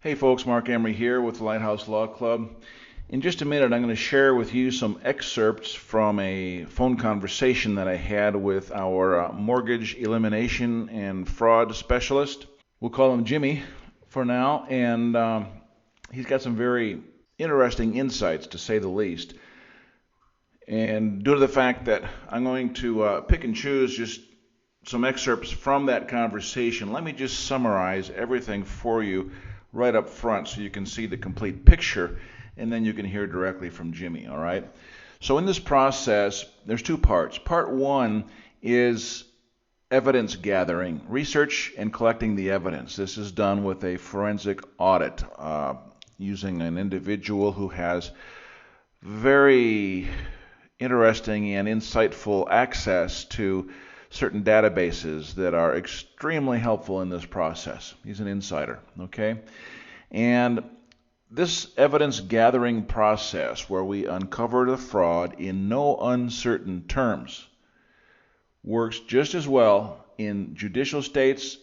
Hey folks, Mark Emery here with the Lighthouse Law Club. In just a minute, I'm going to share with you some excerpts from a phone conversation that I had with our mortgage elimination and fraud specialist. We'll call him Jimmy for now, and he's got some very interesting insights, to say the least. And due to the fact that I'm going to pick and choose just some excerpts from that conversation, let me just summarize everything for you right up front so you can see the complete picture, and then you can hear directly from Jimmy, all right? So in this process, there's two parts. Part one is evidence gathering, research and collecting the evidence. This is done with a forensic audit using an individual who has very interesting and insightful access to certain databases that are extremely helpful in this process. He's an insider, okay? And this evidence gathering process, where we uncover the fraud in no uncertain terms, works just as well in judicial states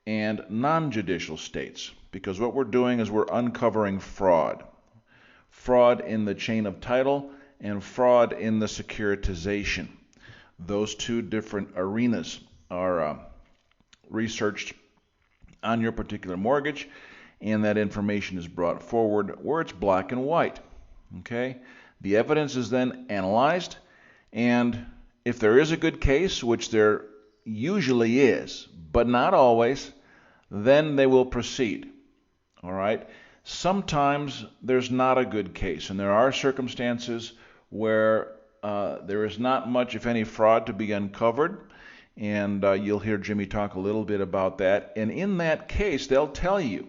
and non-judicial states, because what we're doing is we're uncovering fraud. Fraud in the chain of title and fraud in the securitization. Those two different arenas are researched on your particular mortgage, and that information is brought forward where it's black and white. Okay? The evidence is then analyzed, and if there is a good case, which there usually is, but not always, then they will proceed. All right? Sometimes there's not a good case, and there are circumstances where there is not much, if any, fraud to be uncovered, and you'll hear Jimmy talk a little bit about that. And in that case, they'll tell you,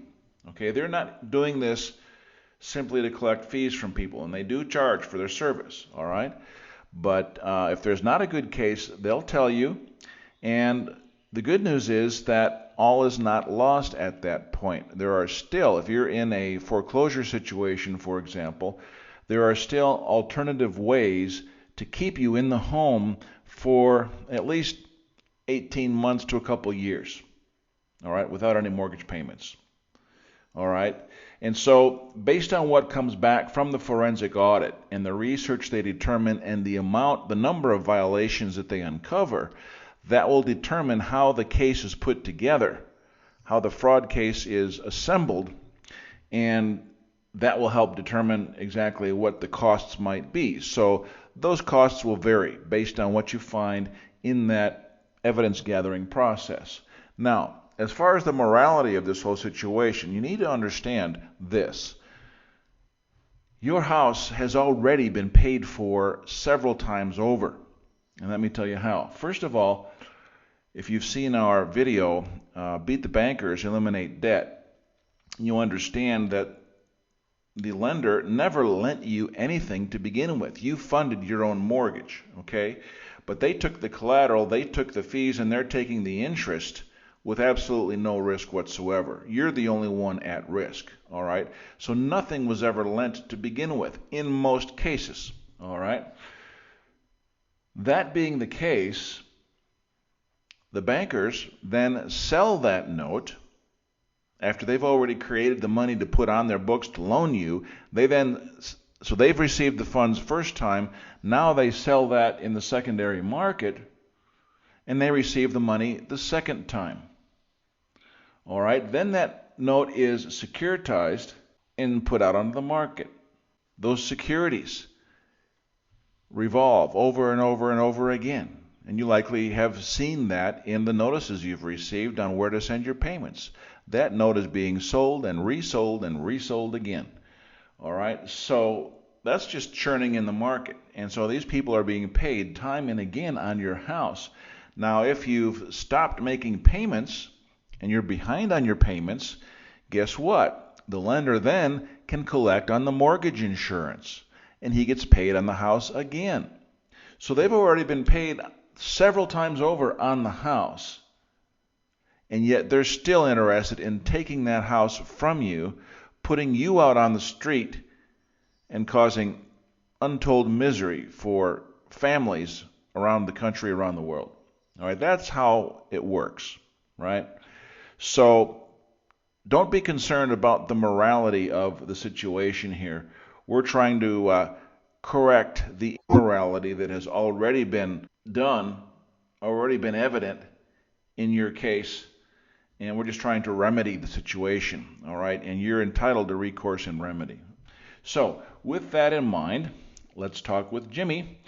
okay, they're not doing this simply to collect fees from people, and they do charge for their service, all right? But if there's not a good case, they'll tell you, and the good news is that all is not lost at that point. There are still, if you're in a foreclosure situation, for example, there are still alternative ways to keep you in the home for at least 18 months to a couple years, all right, without any mortgage payments, all right? And so based on what comes back from the forensic audit and the research they determine and the number of violations that they uncover, that will determine how the case is put together, how the fraud case is assembled, and that will help determine exactly what the costs might be. So those costs will vary based on what you find in that evidence gathering process. Now, as far as the morality of this whole situation, you need to understand this. Your house has already been paid for several times over. And let me tell you how. First of all, if you've seen our video, Beat the Bankers, Eliminate Debt, you understand that the lender never lent you anything to begin with. You funded your own mortgage, okay? But they took the collateral, they took the fees, and they're taking the interest with absolutely no risk whatsoever. You're the only one at risk, all right? So nothing was ever lent to begin with, in most cases, all right? That being the case, the bankers then sell that note. After they've already created the money to put on their books to loan you, so they've received the funds first time, now they sell that in the secondary market, and they receive the money the second time. All right, then that note is securitized and put out onto the market. Those securities revolve over and over and over again, and you likely have seen that in the notices you've received on where to send your payments. That note is being sold and resold and resold again. All right, so that's just churning in the market. And so these people are being paid time and again on your house. Now, if you've stopped making payments and you're behind on your payments, guess what? The lender then can collect on the mortgage insurance, and he gets paid on the house again. So they've already been paid several times over on the house. And yet they're still interested in taking that house from you, putting you out on the street, and causing untold misery for families around the country, around the world. All right, that's how it works, right? So don't be concerned about the morality of the situation here. We're trying to correct the immorality that has already been done, already been evident in your case, and we're just trying to remedy the situation, all right? And you're entitled to recourse and remedy. So, with that in mind, let's talk with Jimmy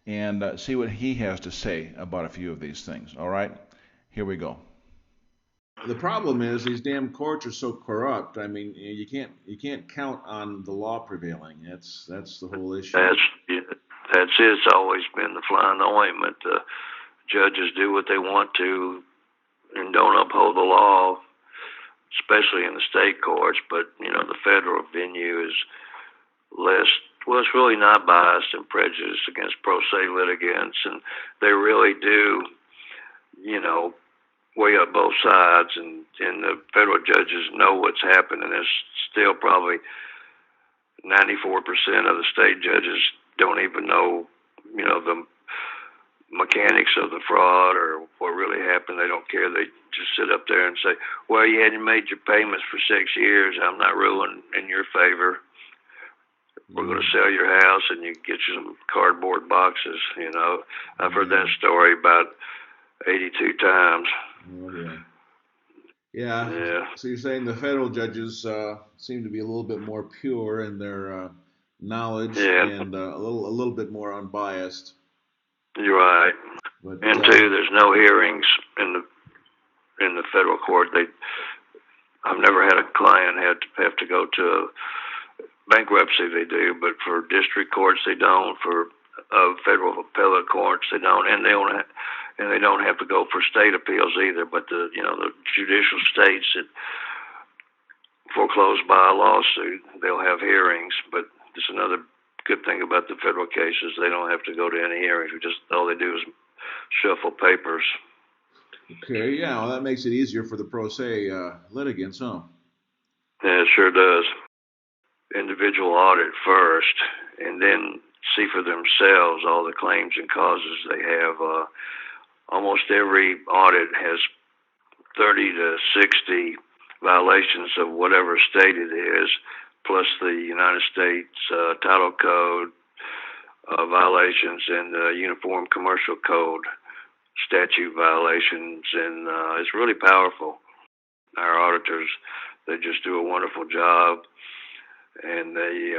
and see what he has to say about a few of these things, all right? Here we go. The problem is these damn courts are so corrupt. I mean, you can't count on the law prevailing. That's the whole issue. That's it. It's always been the fly in the ointment. Judges do what they want to and don't uphold the law, especially in the state courts. But the federal venue is less. Well, it's really not biased and prejudiced against pro se litigants, and they really do, weigh up both sides, and the federal judges know what's happening. There's still probably 94% of the state judges don't even know, the mechanics of the fraud or what really happened. They don't care. They just sit up there and say, well, you hadn't made your payments for 6 years. I'm not ruling in your favor. We're going to sell your house and you get you some cardboard boxes. I've heard that story about 82 times. Oh, yeah. Yeah. So you're saying the federal judges seem to be a little bit more pure in their knowledge and a little bit more unbiased. You're right. But, and two, there's no hearings in the federal court. I've never had a client have to go to bankruptcy. They do, but for district courts they don't. For federal appellate courts they don't, and they don't have to go for state appeals either. But the judicial states that foreclosed by a lawsuit, they'll have hearings. But it's another good thing about the federal cases, they don't have to go to any hearings. All they do is shuffle papers. Okay, yeah, well, that makes it easier for the pro se litigants, huh? Yeah, it sure does. Individual audit first, and then see for themselves all the claims and causes they have. Almost every audit has 30 to 60 violations of whatever state it is, plus the United States Title Code violations and the Uniform Commercial Code statute violations, and it's really powerful. Our auditors, they just do a wonderful job, and they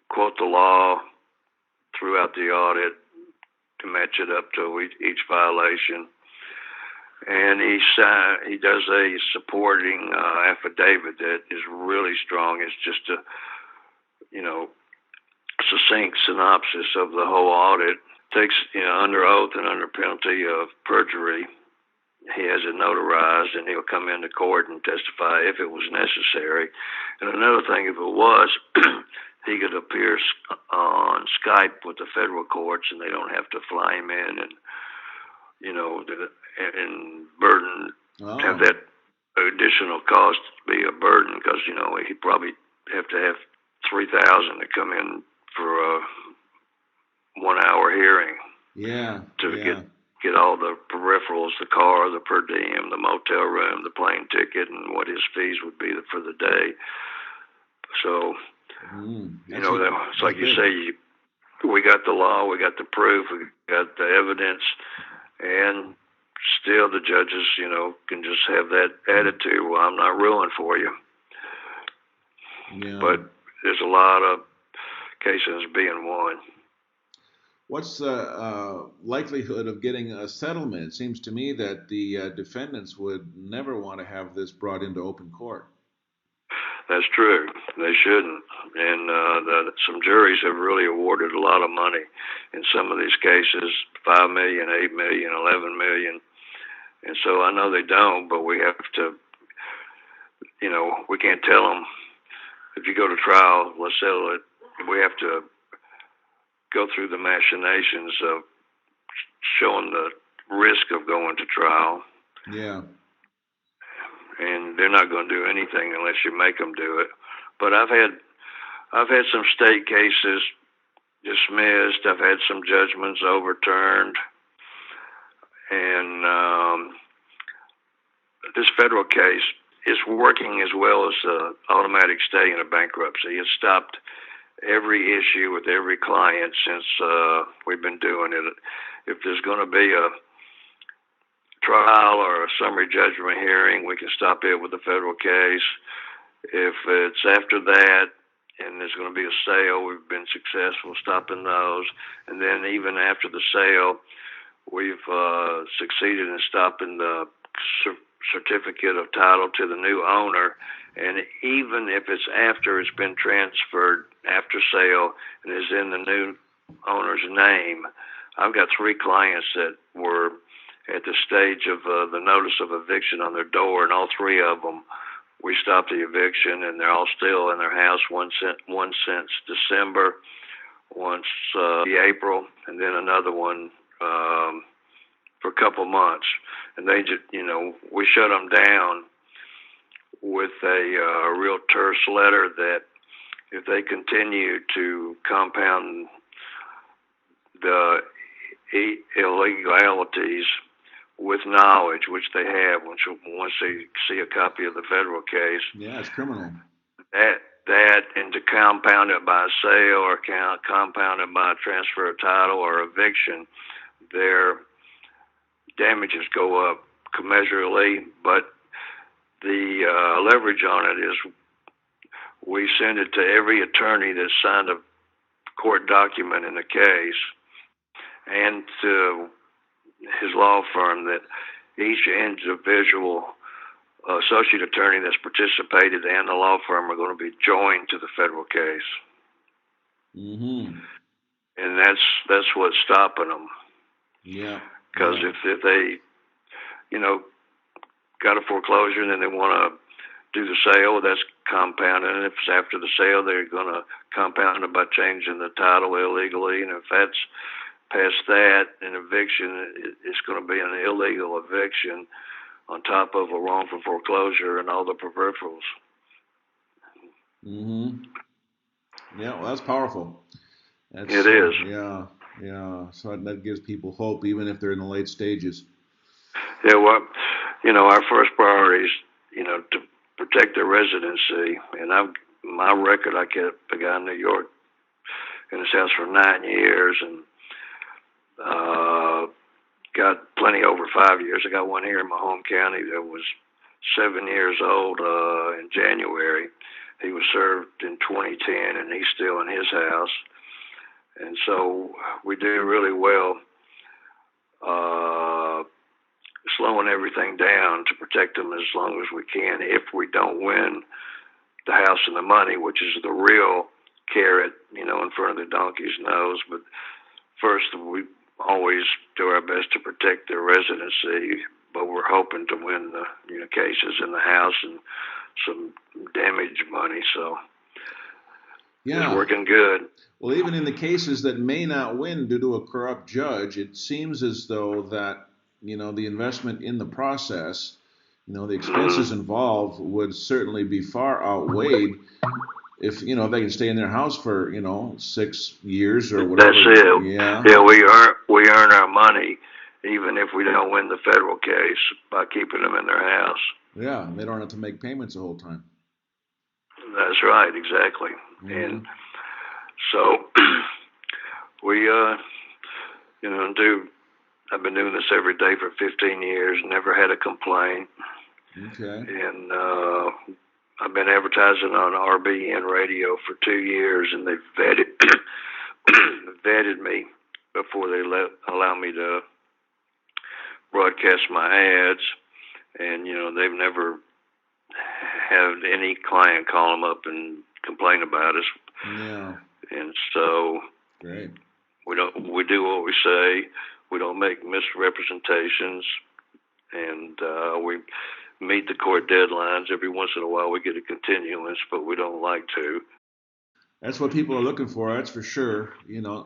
quote the law throughout the audit to match it up to each violation. And he does a supporting affidavit that is really strong. It's just a succinct synopsis of the whole audit. Takes under oath and under penalty of perjury. He has it notarized, and he'll come into court and testify if it was necessary. And another thing, if it was, he could appear on Skype with the federal courts, and they don't have to fly him in and and burden have that additional cost be a burden, because he'd probably have to have 3,000 to come in for a 1 hour hearing. Get all the peripherals, the car, the per diem, the motel room, the plane ticket, and what his fees would be for the day. So, it's like you say, we got the law, we got the proof, we got the evidence, and still the judges, can just have that attitude, well, I'm not ruling for you. Yeah. But there's a lot of cases being won. What's the likelihood of getting a settlement? It seems to me that the defendants would never want to have this brought into open court. That's true. They shouldn't. And some juries have really awarded a lot of money in some of these cases, $5 million, $8 million, $11 million. And so I know they don't, but we have to, we can't tell them, if you go to trial, let's settle it. We have to go through the machinations of showing the risk of going to trial. Yeah. And they're not going to do anything unless you make them do it. But I've had some state cases dismissed. I've had some judgments overturned. And this federal case, it's working as well as automatic stay in a bankruptcy. It's stopped every issue with every client since we've been doing it. If there's going to be a trial or a summary judgment hearing, we can stop it with a federal case. If it's after that and there's going to be a sale, we've been successful stopping those. And then even after the sale, we've succeeded in stopping the certificate of title to the new owner. And even if it's after it's been transferred after sale and is in the new owner's name, I've got 3 clients that were at the stage of the notice of eviction on their door, and all 3 of them, we stopped the eviction, and they're all still in their house. One since December, once April, and then another one for a couple months. And they just, we shut them down with a real terse letter that if they continue to compound the illegalities with knowledge, which they have once they see a copy of the federal case. Yeah, it's criminal. That and to compound it by sale or compound it by transfer of title or eviction, their damages go up commensurately. But the leverage on it is we send it to every attorney that signed a court document in the case and to his law firm that each individual associate attorney that's participated and the law firm are going to be joined to the federal case. Mm-hmm. And that's what's stopping them. Yeah. Because if they, got a foreclosure and then they want to do the sale, that's compounded. And if it's after the sale, they're going to compound it by changing the title illegally. And if that's past that, an eviction, it's going to be an illegal eviction on top of a wrongful foreclosure and all the peripherals. Mm-hmm. Yeah, well, that's powerful. It is. Yeah. So that gives people hope, even if they're in the late stages. Yeah, well, our first priority is, to protect their residency. And my record, I kept a guy in New York in his house for 9 years, and got plenty over 5 years. I got one here in my home county that was 7 years old in January. He was served in 2010, and he's still in his house. And so we do really well slowing everything down to protect them as long as we can if we don't win the house and the money, which is the real carrot, in front of the donkey's nose. But first, we always do our best to protect their residency, but we're hoping to win the cases in the house and some damage money. So yeah, it's working good. Well, even in the cases that may not win due to a corrupt judge, it seems as though that the investment in the process, the expenses involved would certainly be far outweighed if they can stay in their house for 6 years or whatever. That's it. Yeah, we earn our money even if we don't win the federal case by keeping them in their house. Yeah, they don't have to make payments the whole time. That's right, exactly. Mm-hmm. And so we I've been doing this every day for 15 years, never had a complaint. Okay. And I've been advertising on RBN radio for 2 years, and they've vetted me before they allow me to broadcast my ads. And, they've never had any client call them up and complain about us. Yeah. And so great. We do what we say. We don't make misrepresentations, and we meet the court deadlines. Every once in a while we get a continuance, but we don't like to. That's what people are looking for, that's for sure.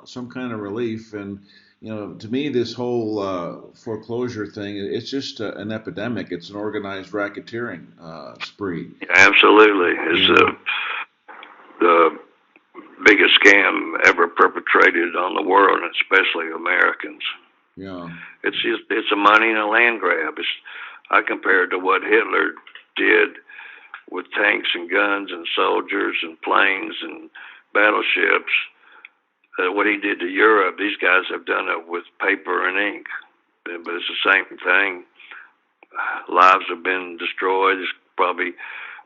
Some kind of relief. And, to me, this whole foreclosure thing, it's just an epidemic. It's an organized racketeering spree. Absolutely. It's the biggest scam ever perpetrated on the world, and especially Americans. Yeah. It's a money and a land grab. I compare it to what Hitler did with tanks and guns and soldiers and planes and battleships, what he did to Europe, these guys have done it with paper and ink. But it's the same thing. Lives have been destroyed. There's probably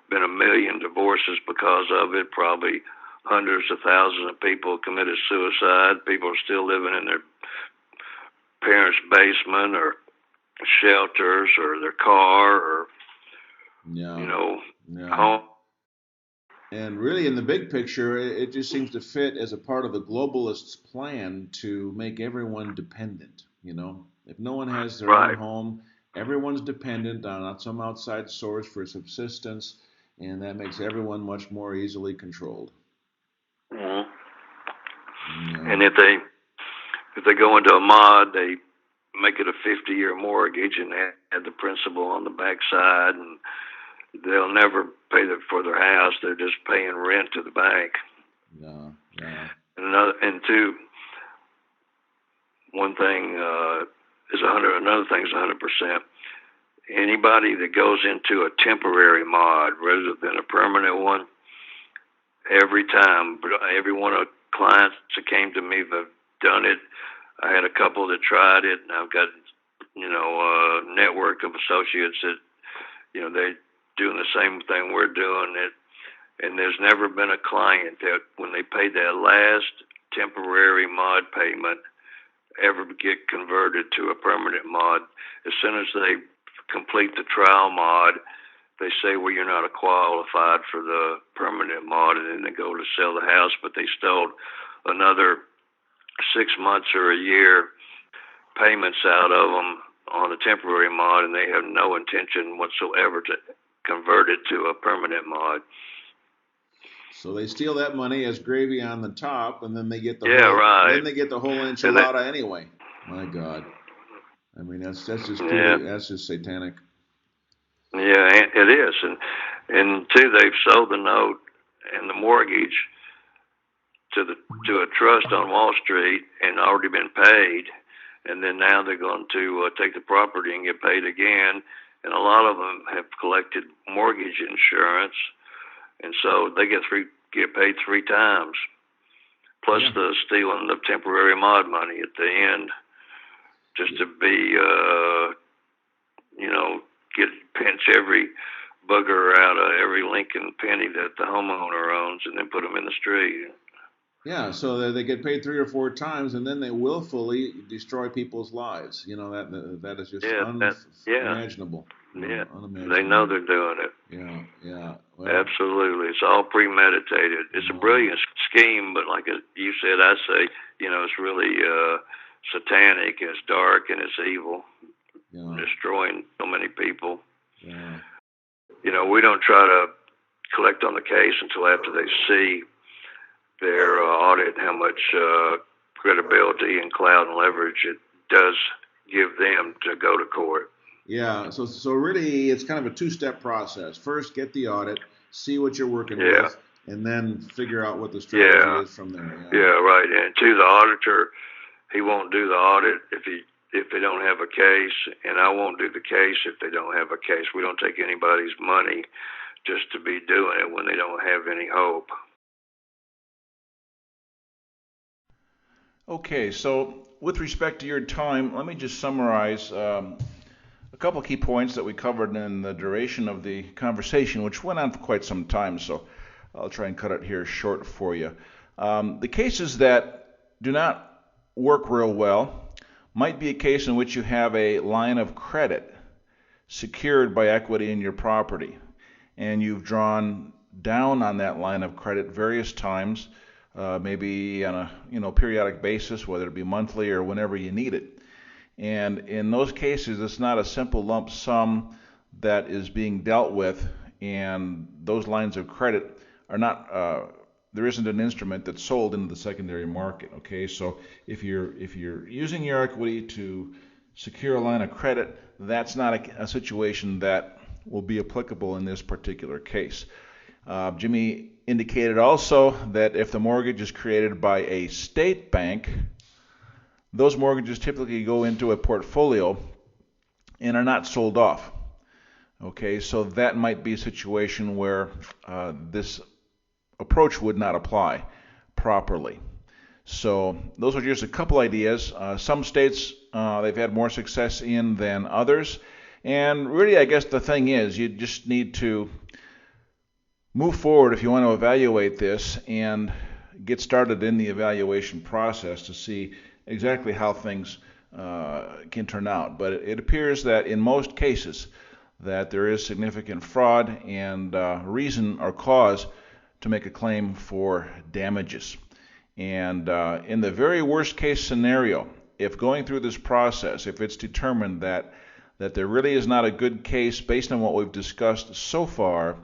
been 1 million divorces because of it. Probably hundreds of thousands of people committed suicide. People are still living in their parents' basement or shelters or their car or, home. And really, in the big picture, it just seems to fit as a part of the globalists' plan to make everyone dependent. If no one has their own home, everyone's dependent on some outside source for subsistence, and that makes everyone much more easily controlled. Mm-hmm. And if they go into a mod, they make it a 50-year mortgage and add the principal on the backside, and they'll never pay for their house. They're just paying rent to the bank. Yeah. And two, one thing is 100. Another thing is 100%. Anybody that goes into a temporary mod rather than a permanent one, every time, every one of the clients that came to me have done it. I had a couple that tried it, and I've got a network of associates that they doing the same thing we're doing. It, and there's never been a client that when they paid that last temporary mod payment ever get converted to a permanent mod. As soon as they complete the trial mod, they say, well, you're not qualified for the permanent mod, and then they go to sell the house, but they stole another 6 months or a year payments out of them on a temporary mod, and they have no intention whatsoever to convert it to a permanent mod. So they steal that money as gravy on the top, and then they get the then they get the whole enchilada anyway. My God, I mean that's just satanic. Yeah, it is, and two, they've sold the note and the mortgage to a trust on Wall Street and already been paid, and then now they're going to take the property and get paid again, and a lot of them have collected mortgage insurance, and so they get paid 3 times, plus the stealing the temporary mod money at the end, just to be pinch every booger out of every Lincoln penny that the homeowner owns and then put them in the street. Yeah, so they get paid 3 or 4 times, and then they willfully destroy people's lives. That is just unimaginable. Unimaginable. They know they're doing it. Yeah. Well, absolutely, it's all premeditated. It's a brilliant scheme, but like you said, I say, it's really satanic. It's dark and it's evil, destroying so many people. Yeah. We don't try to collect on the case until after they see their audit, how much credibility and clout and leverage it does give them to go to court. Yeah, so really it's kind of a 2-step process. First, get the audit, see what you're working with, and then figure out what the strategy is from there. Yeah, right. And to the auditor, he won't do the audit if they don't have a case, and I won't do the case if they don't have a case. We don't take anybody's money just to be doing it when they don't have any hope. Okay, so with respect to your time, let me just summarize a couple key points that we covered in the duration of the conversation, which went on for quite some time, so I'll try and cut it here short for you. The cases that do not work real well might be a case in which you have a line of credit secured by equity in your property, and you've drawn down on that line of credit various times, maybe on a periodic basis, whether it be monthly or whenever you need it. And in those cases, it's not a simple lump sum that is being dealt with, and those lines of credit are not. There isn't an instrument that's sold into the secondary market. Okay, so if you're using your equity to secure a line of credit, that's not a situation that will be applicable in this particular case. Jimmy indicated also that if the mortgage is created by a state bank, those mortgages typically go into a portfolio and are not sold off. Okay, so that might be a situation where this approach would not apply properly. So those are just a couple ideas. Some states they've had more success in than others. And really, I guess the thing is, you just need to move forward if you want to evaluate this and get started in the evaluation process to see exactly how things can turn out. But it appears that in most cases that there is significant fraud and reason or cause to make a claim for damages. And in the very worst case scenario, if going through this process, if it's determined that there really is not a good case based on what we've discussed so far,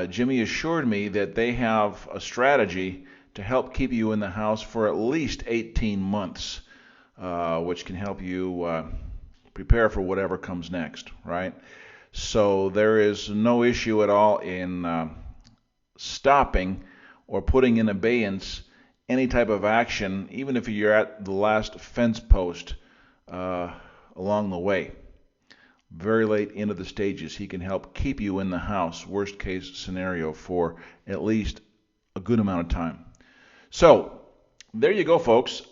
Jimmy assured me that they have a strategy to help keep you in the house for at least 18 months, which can help you prepare for whatever comes next, right? So there is no issue at all in stopping or putting in abeyance any type of action, even if you're at the last fence post along the way. Very late into the stages, he can help keep you in the house, worst case scenario, for at least a good amount of time. So there you go, folks.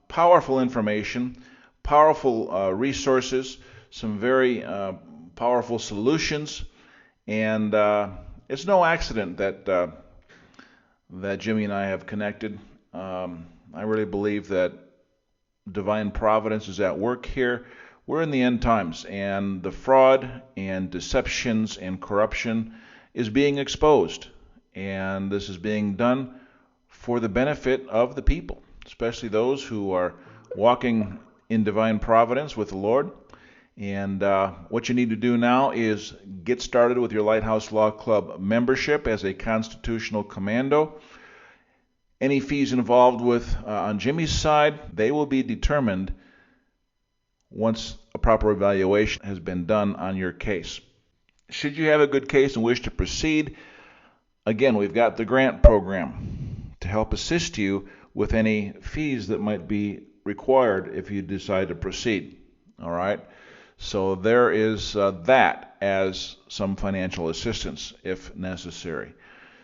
Powerful information, powerful resources, some very powerful solutions, and it's no accident that Jimmy and I have connected. I really believe that divine providence is at work here. We're in the end times, and the fraud and deceptions and corruption is being exposed. And this is being done for the benefit of the people, especially those who are walking in divine providence with the Lord. And what you need to do now is get started with your Lighthouse Law Club membership as a constitutional commando. Any fees involved with on Jimmy's side, they will be determined once a proper evaluation has been done on your case. Should you have a good case and wish to proceed, again, we've got the grant program to help assist you with any fees that might be required if you decide to proceed. All right? So there is that as some financial assistance if necessary.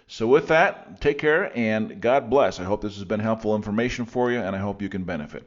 So with that, take care and God bless. I hope this has been helpful information for you, and I hope you can benefit.